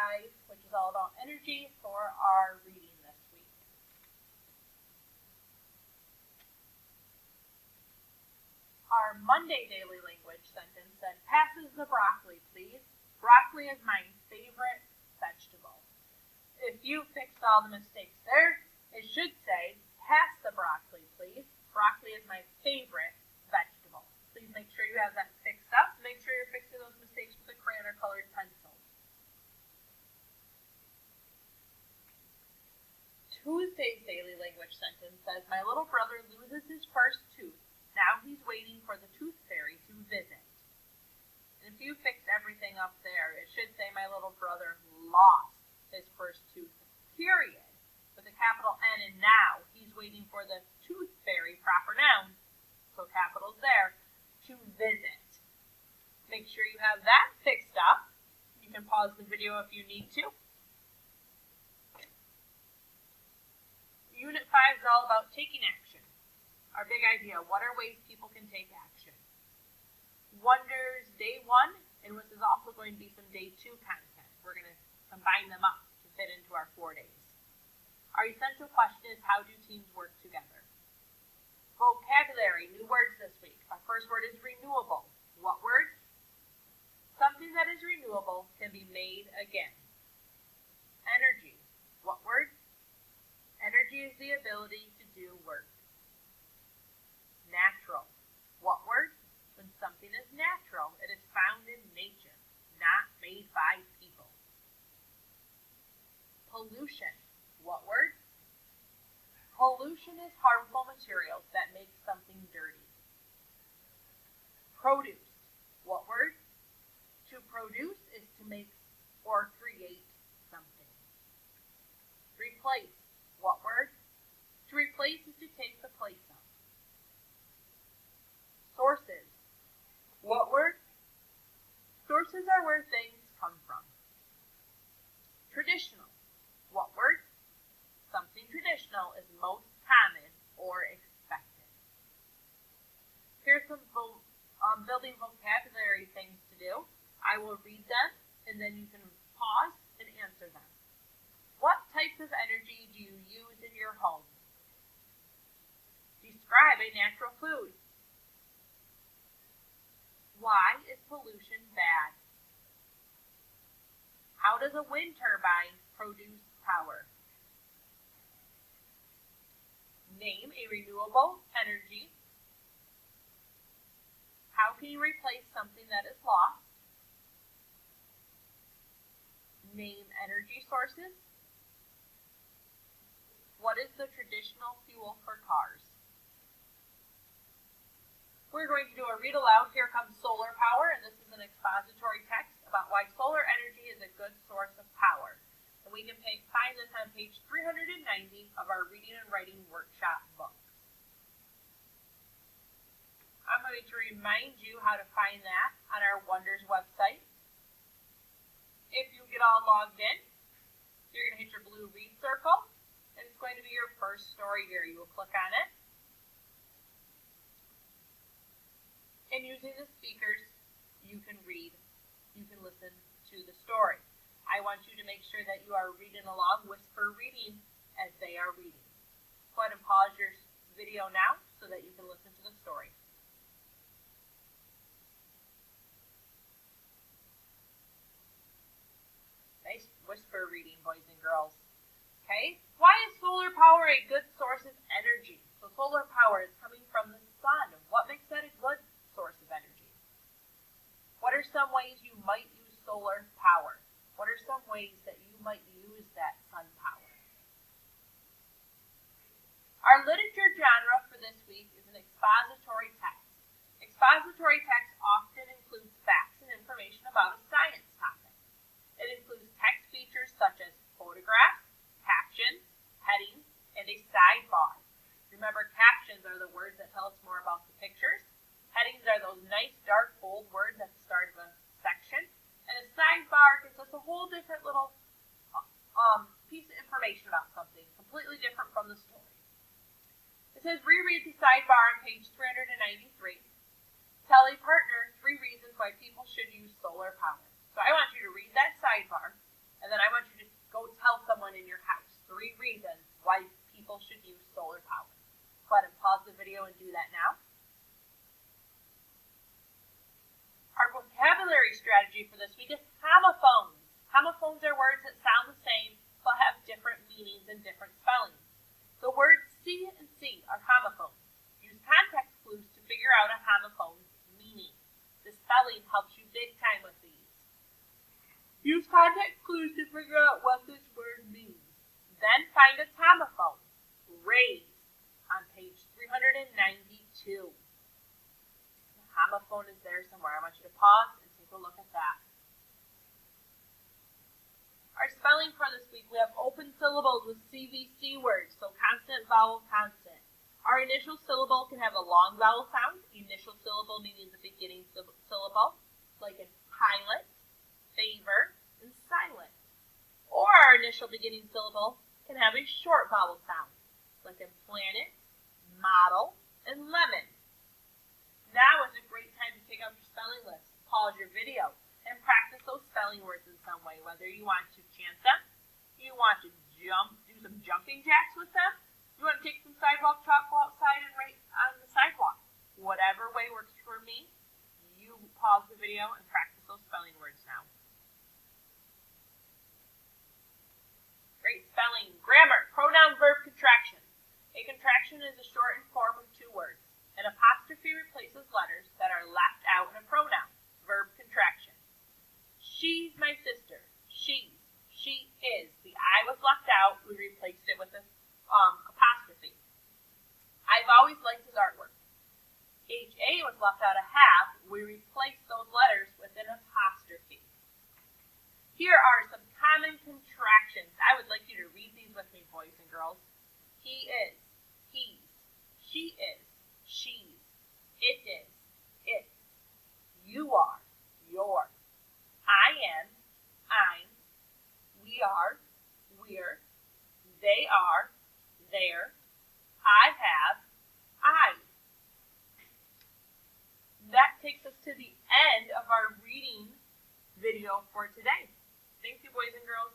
5, which is all about energy, for our reading this week. Our Monday daily language sentence said, "Passes the broccoli, please. Broccoli is my favorite vegetable." If you fixed all the mistakes there, it should say, "Pass the broccoli, please. Broccoli is my favorite vegetable." Please make sure you have that fixed up. Make sure you're fixing those mistakes with a crayon or colored pencil. Tuesday's daily language sentence says, "My little brother loses his first tooth. Now he's waiting for the tooth fairy to visit." And if you fixed everything up there, it should say, "My little brother lost his first tooth, period, with a capital N, and now he's waiting for the tooth fairy," proper noun, so capitals there, "to visit." Make sure you have that fixed up. You can pause the video if you need to. Unit 5 is all about taking action. Our big idea, what are ways people can take action? Wonders day 1, and this is also going to be some day 2 content. We're going to combine them up to fit into our 4 days. Our essential question is, how do teams work together? Vocabulary, new words this week. Our first word is renewable. What word? Something that is renewable can be made again. Energy. What word? Energy is the ability to do work. Natural. What word? When something is natural, it is found in nature, not made by people. Pollution. What word? Pollution is harmful materials that make something dirty. Produce. What word? To produce is to make or create something. Replace. What word? To replace is to take the place of. Sources. What word? Sources are where things come from. Traditional. What word? Something traditional is most common or expected. Here's some building vocabulary things to do. I will read them, and then you can pause and answer them. What types of energy do you use in your home? Describe a natural food. Why is pollution bad? How does a wind turbine produce power? Name a renewable energy. How can you replace something that is lost? Name energy sources. What is the traditional fuel for cars? We're going to do a read aloud. Here comes solar power, and this is an expository text about why solar energy is a good source of power. And we can find this on page 390 of our Reading and Writing Workshop books. I'm going to remind you how to find that on our Wonders website. If you get all logged in, you're going to hit your blue read circle, and it's going to be your first story here. You will click on it. And using the speakers, you can read, you can listen to the story. I want you to make sure that you are reading along, whisper reading as they are reading. Go ahead and pause your video now so that you can listen to the story. Nice whisper reading, boys and girls. Okay, why is solar power a good source of energy? So solar power is coming from the sun. What makes that a good source of energy? What are some ways you might use solar power? What are some ways that you might use that sun power? Our literature genre for this week is an expository text. Expository text often includes facts and information about a science topic. It includes text features such as photographs, captions, headings, and a sidebar. Remember, captions are the words that tell us more about the pictures. Headings are those nice dark bold words at the start of a section. And a sidebar gives us a whole different little piece of information about something, completely different from the story. It says, reread the sidebar on page 393. Tell a partner 3 reasons why people should use solar power. So I want you to read that sidebar, and And then I want you to go tell someone in your house 3 reasons why people should use solar power. Go ahead and pause the video and do that now. Our vocabulary strategy for this week is homophones. Homophones are words that sound the same but have different meanings and different spellings. The words see and see are homophones. Use context clues to figure out a homophone's meaning. The spelling helps you big time with these. Use context clues to figure out what this word means. Then find a homophone. Raise on page 392. The homophone is there somewhere. I want you to pause and take a look at that. Our spelling for this week, we have open syllables with CVC words, so consonant, vowel, consonant. Our initial syllable can have a long vowel sound. Initial syllable meaning the beginning syllable, like in pilot, favor, and silent. Or our initial beginning syllable can have a short vowel sound, like in planet, model, and lemon. Now is a great time to take out your spelling list, pause your video, and practice those spelling words in some way, whether you want to chant them, you want to do some jumping jacks with them, you want to take some sidewalk chalk, go outside and write on the sidewalk. Whatever way works for me, you pause the video and practice those spelling words now. Great spelling. Grammar. Pronoun-Verb Contractions. A contraction is a shortened form of 2 words. An apostrophe replaces letters that are left out in a pronoun. Verb contraction. She's my sister. She's. She is. The I was left out. We replaced it with an apostrophe. I've always liked his artwork. HA was left out a half. We replaced those letters with an apostrophe. Here are some common contractions. I would like you to read these with me, boys and girls. He is. He's. She is. She's. It is. It's. You are. You're. I am, I'm, we are, we're, they are, they're, I have, I. That takes us to the end of our reading video for today. Thank you, boys and girls.